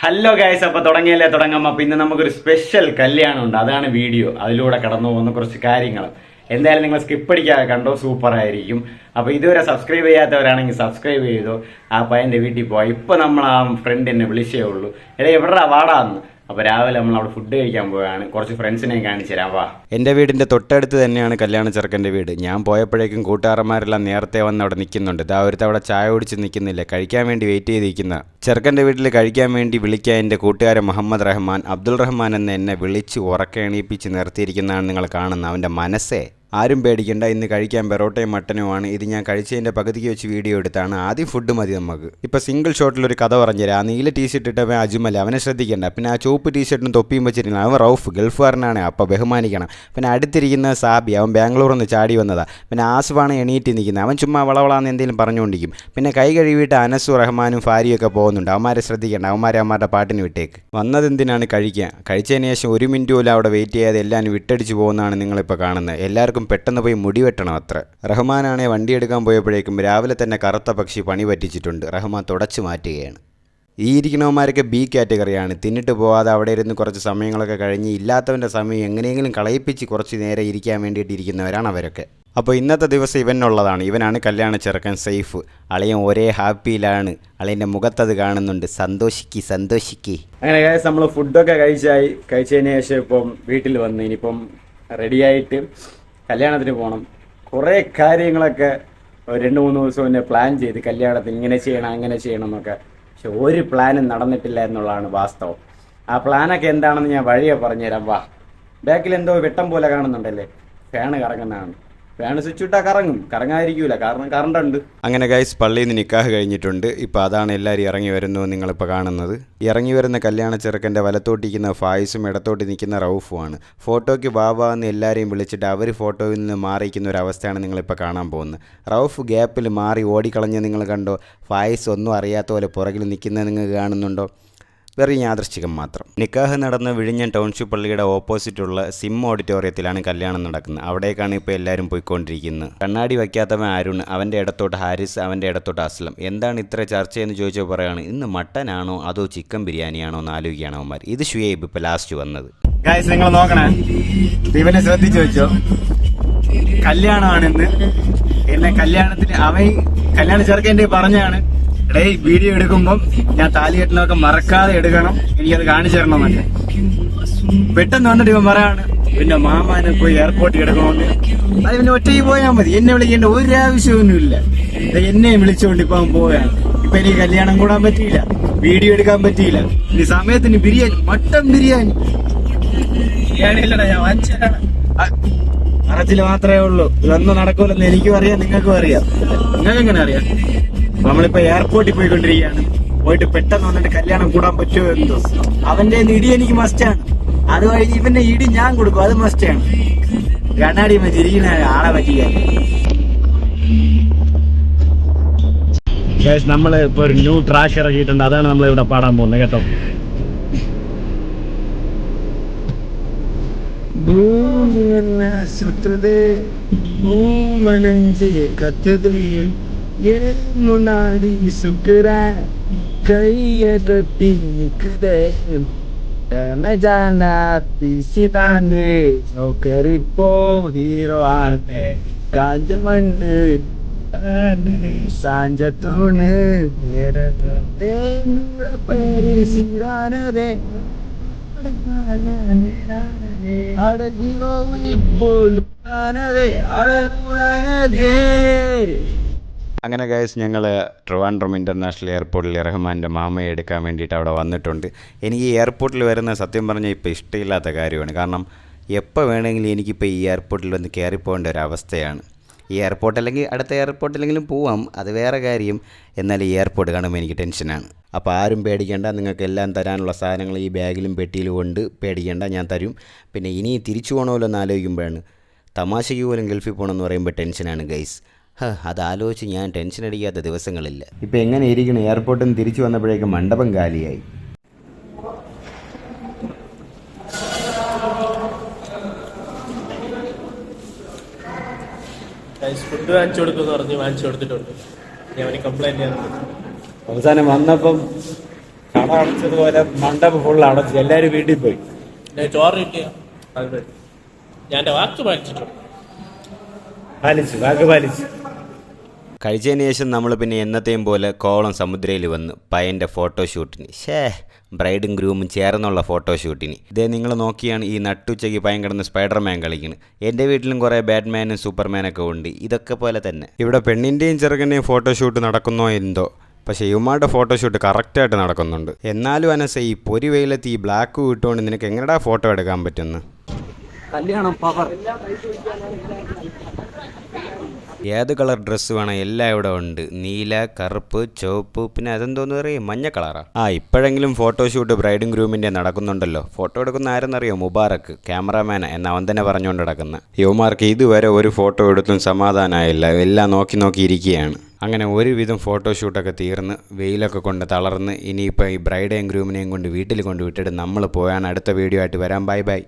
Hello guys, അപ്പൊ തുടങ്ങാം. അപ്പൊ ഇന്ന് നമുക്കൊരു സ്പെഷ്യൽ കല്യാണം ഉണ്ട്, അതാണ് വീഡിയോ. അതിലൂടെ കടന്നു പോകുന്ന കുറച്ച് കാര്യങ്ങൾ എന്തായാലും നിങ്ങൾ സ്കിപ്പ് അടിക്കാതെ കണ്ടോ, സൂപ്പർ ആയിരിക്കും. അപ്പൊ ഇതുവരെ സബ്സ്ക്രൈബ് ചെയ്യാത്തവരാണെങ്കിൽ സബ്സ്ക്രൈബ് ചെയ്തോ. ആ പയ്യന്റെ വീട്ടിൽ പോയി ഇപ്പൊ നമ്മൾ ആ ഫ്രണ്ട് എന്നെ വിളിച്ചേ ഉള്ളൂ, എടേ എവിടാ വാടാന്ന്. അപ്പൊ രാവിലെ നമ്മൾ അവിടെ ഫുഡ് കഴിക്കാൻ പോവുകയാണ്. കുറച്ച് ഫ്രണ്ട്സിനെ കാണിച്ചു തരാം, വാ. എൻ്റെ വീടിന്റെ തൊട്ടടുത്ത് തന്നെയാണ് കല്യാണ ചെറുക്കൻ്റെ വീട്. ഞാൻ പോയപ്പോഴേക്കും കൂട്ടുകാരന്മാരെല്ലാം നേരത്തെ വന്ന് അവിടെ നിൽക്കുന്നുണ്ട്. ഇതാ ഒരുത്ത അവിടെ ചായ കുടിച്ച് നിൽക്കുന്നില്ല, കഴിക്കാൻ വേണ്ടി വെയിറ്റ് ചെയ്തിരിക്കുന്ന. ചെറുക്കൻ്റെ വീട്ടിൽ കഴിക്കാൻ വേണ്ടി വിളിക്കാൻ എൻ്റെ കൂട്ടുകാരൻ മുഹമ്മദ് റഹ്മാൻ, അബ്ദുൾ റഹ്മാൻ എന്ന് എന്നെ വിളിച്ച് ഉറക്കെ എണീപ്പിച്ച് നിർത്തിയിരിക്കുന്നതാണ് നിങ്ങൾ കാണുന്നത്. അവൻ്റെ മനസ്സേ ആരും പേടിക്കണ്ട, ഇന്ന് കഴിക്കാൻ പെറോട്ടയും മട്ടനുമാണ്. ഇത് ഞാൻ കഴിച്ചതിൻ്റെ പകുതിക്ക് വെച്ച് വീഡിയോ എടുത്താണ്. ആദ്യം ഫുഡ് മതി നമുക്ക്. ഇപ്പോൾ സിംഗിൾ ഷോട്ടിലൊരു കഥ പറഞ്ഞുതരാം. ആ നീല ടീഷർട്ട് ഇട്ടവൻ അജ്മൽ, അവനെ ശ്രദ്ധിക്കേണ്ട. പിന്നെ ആ ചുവപ്പ് ടീഷർട്ടും തൊപ്പിയും വെച്ചിരിക്കണം, അവൻ റൌഫ്, ഗൾഫുകാരനാണ്, അപ്പോൾ ബഹുമാനിക്കണം. പിന്നെ അടുത്തിരിക്കുന്ന സാബി, അവൻ ബാംഗ്ലൂരിൽ നിന്ന് ചാടി വന്നതാണ്. പിന്നെ ആസുവാണ് എണീറ്റ് നിൽക്കുന്നത്, അവൻ ചുമ്മാ വളവളാന്ന് എന്തെങ്കിലും പറഞ്ഞുകൊണ്ടിരിക്കും. പിന്നെ കൈ കഴുകിയിട്ട് അനസു റഹ്മാനും ഫാരിയൊക്കെ പോകുന്നുണ്ട്, അവന്മാരെ ശ്രദ്ധിക്കേണ്ട, അവന്മാരുടെ പാട്ടിന് വിട്ടേക്ക്. വന്നതെന്തിനാണ് കഴിക്കാൻ. കഴിച്ചതിന് ശേഷം ഒരു മിനിറ്റ് പോലും അവിടെ വെയിറ്റ് ചെയ്യാതെ എല്ലാവരും വിട്ടടിച്ച് പോകുന്നതാണ് നിങ്ങളിപ്പോൾ കാണുന്നത്. എല്ലാവർക്കും പെട്ടെന്ന് പോയി മുടി വെട്ടണം അത്ര. റഹ്മാനാണെ വണ്ടി എടുക്കാൻ പോയപ്പോഴേക്കും രാവിലെ തന്നെ കറുത്ത പക്ഷി പണി പറ്റിച്ചിട്ടുണ്ട്. റഹ്മാൻ തുടച്ചു മാറ്റുകയാണ്. ഈ ഇരിക്കണവന്മാരൊക്കെ ബി കാറ്റഗറിയാണ്. തിന്നിട്ട് പോകാതെ അവിടെ ഇരുന്ന് കുറച്ച് സമയങ്ങളൊക്കെ കഴിഞ്ഞ് ഇല്ലാത്തവൻ്റെ സമയം എങ്ങനെയെങ്കിലും കളയിപ്പിച്ച് കുറച്ച് നേരെ ഇരിക്കാൻ വേണ്ടിയിട്ട് ഇരിക്കുന്നവരാണ് അവരൊക്കെ. അപ്പോൾ ഇന്നത്തെ ദിവസം ഇവനുള്ളതാണ്. ഇവനാണ് കല്യാണ ചെറുക്കൻ സൈഫ്. അളിയൻ ഒരേ ഹാപ്പിയിലാണ്, അളിയൻ്റെ മുഖത്തത് കാണുന്നുണ്ട്. സന്തോഷിക്ക്. അങ്ങനെ നമ്മൾ ഫുഡൊക്കെ കഴിച്ചതിന് ശേഷം ഇപ്പം വീട്ടിൽ വന്ന് ഇനിയിപ്പം റെഡിയായിട്ട് കല്യാണത്തിന് പോകണം. കുറേ കാര്യങ്ങളൊക്കെ 2-3 ദിവസം മുന്നേ പ്ലാൻ ചെയ്ത് കല്യാണത്തിന് ഇങ്ങനെ ചെയ്യണം അങ്ങനെ ചെയ്യണം എന്നൊക്കെ, പക്ഷെ ഒരു പ്ലാനും നടന്നിട്ടില്ല എന്നുള്ളതാണ് വാസ്തവം. ആ പ്ലാനൊക്കെ എന്താണെന്ന് ഞാൻ വഴിയെ പറഞ്ഞുതരാം, വാ. ബാക്കിൽ എന്തോ വെട്ടം പോലെ കാണുന്നുണ്ടല്ലേ, ഫാന് കറങ്ങുന്നതാണ്. ഫാന് സ്വിച്ച് ഇട്ടാൽ കറങ്ങാതിരിക്കൂല, കാരണം കറണ്ട് ഉണ്ട്. അങ്ങനെ ഗൈസ് പള്ളിയിൽ നിന്ന് നിക്കാഹ് കഴിഞ്ഞിട്ടുണ്ട്. ഇപ്പോൾ അതാണ് എല്ലാവരും ഇറങ്ങി വരുന്നു നിങ്ങളിപ്പോൾ കാണുന്നത്. ഇറങ്ങി വരുന്ന കല്യാണ ചെറുക്കൻ്റെ വലത്തോട്ടിരിക്കുന്ന ഫായിസും ഇടത്തോട്ട് നിൽക്കുന്ന റൌഫുമാണ്. ഫോട്ടോയ്ക്ക് ബാബ എന്ന് എല്ലാവരെയും വിളിച്ചിട്ട് അവർ ഫോട്ടോയിൽ നിന്ന് മാറിയിരിക്കുന്ന ഒരു അവസ്ഥയാണ് നിങ്ങളിപ്പോൾ കാണാൻ പോകുന്നത്. റൌഫ് ഗ്യാപ്പിൽ മാറി ഓടിക്കളഞ്ഞ് നിങ്ങൾ കണ്ടോ. ഫായിസ് ഒന്നും അറിയാത്ത പോലെ പുറകിൽ നിൽക്കുന്നത് നിങ്ങൾ കാണുന്നുണ്ടോ. വെറും യാദൃശ്ചികം മാത്രം. നിക്കാഹ് നടന്ന വിഴിഞ്ഞം ടൗൺഷിപ്പ് പള്ളിയുടെ ഓപ്പോസിറ്റുള്ള സിം ഓഡിറ്റോറിയത്തിലാണ് കല്യാണം നടക്കുന്നത്. അവിടേക്കാണ് ഇപ്പോൾ എല്ലാവരും പോയിക്കൊണ്ടിരിക്കുന്നത്. കണ്ണാടി വയ്ക്കാത്തവൻ അരുൺ, അവൻ്റെ ഇടത്തോട്ട് ഹാരിസ്, അവൻ്റെ ഇടത്തോട്ട് അസ്ലം. എന്താണ് ഇത്ര ചർച്ചയെന്ന് ചോദിച്ചാൽ പറയുകയാണ്, ഇന്ന് മട്ടനാണോ അതോ ചിക്കൻ ബിരിയാണിയാണോ എന്ന് ആലോചിക്കുകയാണ് അവന്മാർ. ഇത് ഷുയേബ് ഇപ്പോൾ ലാസ്റ്റ് വന്നത്. ഗൈസ് നിങ്ങൾ നോക്കണേ, ഇവനെ ശ്രദ്ധിച്ചു വെച്ചോ. കല്യാണമാണെന്ന് എന്നെ കല്യാണത്തിന് കല്യാണ ചെറുക്കൻ്റെ പറഞ്ഞാണ്, എടേ വീഡിയോ എടുക്കുമ്പം ഞാൻ താലികെട്ടിനൊക്കെ മറക്കാതെ എടുക്കണം, എനിക്കത് കാണിച്ചു തരണമെന്നൊക്കെ. പെട്ടെന്ന് വന്നിട്ട് ഇവൻ പറയാണ് പിന്നെ മാമാനെ പോയി എയർപോർട്ടിൽ എടുക്കണമെന്ന്. അത് പിന്നെ ഒറ്റയ്ക്ക് പോയാൽ മതി, എന്നെ വിളിക്കേണ്ട ഒരു ആവശ്യമൊന്നുമില്ല. എന്നെ വിളിച്ചുകൊണ്ട് ഇപ്പൊ അവൻ പോവുകയാണ്. ഇപ്പൊ എനിക്ക് കല്യാണം കൂടാൻ പറ്റിയില്ല, വീഡിയോ എടുക്കാൻ പറ്റിയില്ല. ഇനി സമയത്തിന് ബിരിയാണി, മട്ടൻ ബിരിയാണി അറച്ചില് മാത്രമേ ഉള്ളൂ. ഇതൊന്നും നടക്കൂലെന്ന് എനിക്കും അറിയാം, നിങ്ങൾക്കും അറിയാം. നിങ്ങൾക്ക് എങ്ങനെ അറിയാം? നമ്മളിപ്പോ എയർപോർട്ടിൽ പോയിക്കൊണ്ടിരിക്കുകയാണ്. പോയിട്ട് പെട്ടെന്ന് വന്നിട്ട് കല്യാണം കൂടാൻ പറ്റുമോ എന്തോ. അവന്റെ ഇടി എനിക്ക് മസ്റ്റാണ്, അത് കഴിഞ്ഞ് ഇവന്റെ ഇടി ഞാൻ കൊടുക്കും, അത് മസ്റ്റാണ്. കണ്ണാടി ചിരിക്കുന്ന ആളെ പറ്റിക്കാൻ. നമ്മള് ഇപ്പൊ ഒരു ന്യൂ ട്രാക്ക് ഇറക്കിയിട്ടുണ്ട്, അതാണ് നമ്മൾ ഇവിടെ പാടാൻ പോകുന്നത് കേട്ടോ. முன்னாடி சுக்குற கைய தொட்டி நிக்குதே பிசிதாண்டு நோக்கரிப்போ ஹீரோ ஆனே காஞ்ச மண்ணு சாஞ்ச தூணு பேரு சீரானதே അങ്ങനെ ഗൈസ് ഞങ്ങൾ ട്രിവാൻഡ്രം ഇൻ്റർനാഷണൽ എയർപോർട്ടിൽ റഹ്മാൻ്റെ മാമയെ എടുക്കാൻ വേണ്ടിയിട്ട് അവിടെ വന്നിട്ടുണ്ട്. എനിക്ക് ഈ എയർപോർട്ടിൽ വരുന്ന സത്യം പറഞ്ഞാൽ ഇപ്പോൾ ഇഷ്ടമില്ലാത്ത കാര്യമാണ്. കാരണം എപ്പോൾ വേണമെങ്കിലും എനിക്കിപ്പോൾ ഈ എയർപോർട്ടിൽ വന്ന് കയറിപ്പോകേണ്ട ഒരു അവസ്ഥയാണ്. ഈ എയർപോർട്ട് അല്ലെങ്കിൽ അടുത്ത എയർപോർട്ടിലെങ്കിലും പോവാം, അത് വേറെ കാര്യം. എന്നാൽ ഈ എയർപോർട്ട് കാണുമ്പോൾ എനിക്ക് ടെൻഷനാണ്. അപ്പോൾ ആരും പേടിക്കേണ്ട, നിങ്ങൾക്ക് എല്ലാം തരാനുള്ള സാധനങ്ങൾ ഈ ബാഗിലും പെട്ടിയിലും കൊണ്ട് പേടിക്കേണ്ട, ഞാൻ തരും. പിന്നെ ഇനി തിരിച്ചു പോകണമല്ലോ എന്ന് ആലോചിക്കുമ്പോഴാണ്, തമാശയ്ക്ക് പോലും ഗൾഫിൽ പോകണമെന്ന് പറയുമ്പോൾ ടെൻഷനാണ് ഗൈസ്. അതാലോചിച്ച് ഞാൻ ടെൻഷൻ അടിക്കാത്ത ദിവസങ്ങളില്ല. ഇപ്പം എങ്ങനെ ഇരിക്കണം, എയർപോർട്ടിൽ നിന്ന് തിരിച്ചു വന്നപ്പോഴേക്കും മണ്ഡപം കാലിയായി. ഫുഡ് വാങ്ങിച്ചു കൊടുക്കുമെന്ന് പറഞ്ഞ് വാങ്ങിച്ചു കൊടുത്തിട്ടുണ്ട്. ഞാൻ കംപ്ലൈന്റ് ചെയ്യാറുണ്ട്. അവസാനം വന്നപ്പം കട അടച്ചതുപോലെ മണ്ഡപം ഫുൾ അടച്ചു, എല്ലാരും വീട്ടിൽ പോയി. ഞാൻ ചോറ് കിട്ടിയ ഞാൻ എൻ്റെ വാക്ക് പാലിച്ചിട്ടുണ്ട്. വാക്ക് പാലിച്ചു. കഴിച്ചതിന് ശേഷം നമ്മൾ പിന്നെ എന്നത്തെയും പോലെ കോവളം സമുദ്രയിൽ വന്ന് പയ്യൻ്റെ ഫോട്ടോഷൂട്ടിന്. ബ്രൈഡും ഗ്രൂമും ചേർന്നുള്ള ഫോട്ടോഷൂട്ടിന്. ഇതേ നിങ്ങൾ നോക്കിയാണ് ഈ നട്ടുച്ചയ്ക്ക് പയ്യൻ കിടന്ന് സ്പൈഡർമാൻ കളിക്കുന്നത്. എൻ്റെ വീട്ടിലും കുറേ ബാറ്റ്മാനും സൂപ്പർമാനൊക്കെ ഉണ്ട്. ഇതൊക്കെ പോലെ തന്നെ ഇവിടെ പെണ്ണിൻ്റെയും ചെറുക്കൻ്റെയും ഫോട്ടോഷൂട്ട് നടക്കുന്നോ എന്തോ, പക്ഷേ യുമാരുടെ ഫോട്ടോഷൂട്ട് കറക്റ്റായിട്ട് നടക്കുന്നുണ്ട്. എന്നാലും അനസ, ഈ പൊരി വെയിലത്ത് ഈ ബ്ലാക്ക് ഇട്ടുകൊണ്ട് നിനക്ക് എങ്ങനെയാ ഫോട്ടോ എടുക്കാൻ പറ്റുന്നു? കല്യാണം പവർ. ഏത് കളർ ഡ്രസ്സ് വേണം എല്ലാം ഇവിടെ ഉണ്ട്. നീല, കറുപ്പ്, ചുവപ്പ്, പിന്നെ അതെന്തോന്ന് പറയും, മഞ്ഞ കളറാ. ഇപ്പോഴെങ്കിലും ഫോട്ടോഷൂട്ട് ബ്രൈഡും ഗ്രൂമിൻ്റെ നടക്കുന്നുണ്ടല്ലോ. ഫോട്ടോ എടുക്കുന്ന ആരെന്നറിയോ? മുബാറക്ക്, ക്യാമറാമാനാ എന്ന് അവൻ തന്നെ പറഞ്ഞുകൊണ്ട് നടക്കുന്ന. യുവമാർക്ക് ഇതുവരെ ഒരു ഫോട്ടോ എടുത്തും സമാധാനമായില്ല, എല്ലാം നോക്കി ഇരിക്കുകയാണ്. അങ്ങനെ ഒരുവിധം ഫോട്ടോഷൂട്ടൊക്കെ തീർന്ന് വെയിലൊക്കെ കൊണ്ട് തളർന്ന് ഇനിയിപ്പോൾ ഈ ബ്രൈഡേയും ഗ്രൂമിനെയും കൊണ്ട് വീട്ടിൽ കൊണ്ട് വിട്ടിട്ട് നമ്മൾ പോയാണ്. അടുത്ത വീഡിയോ ആയിട്ട് വരാം. Bye bye.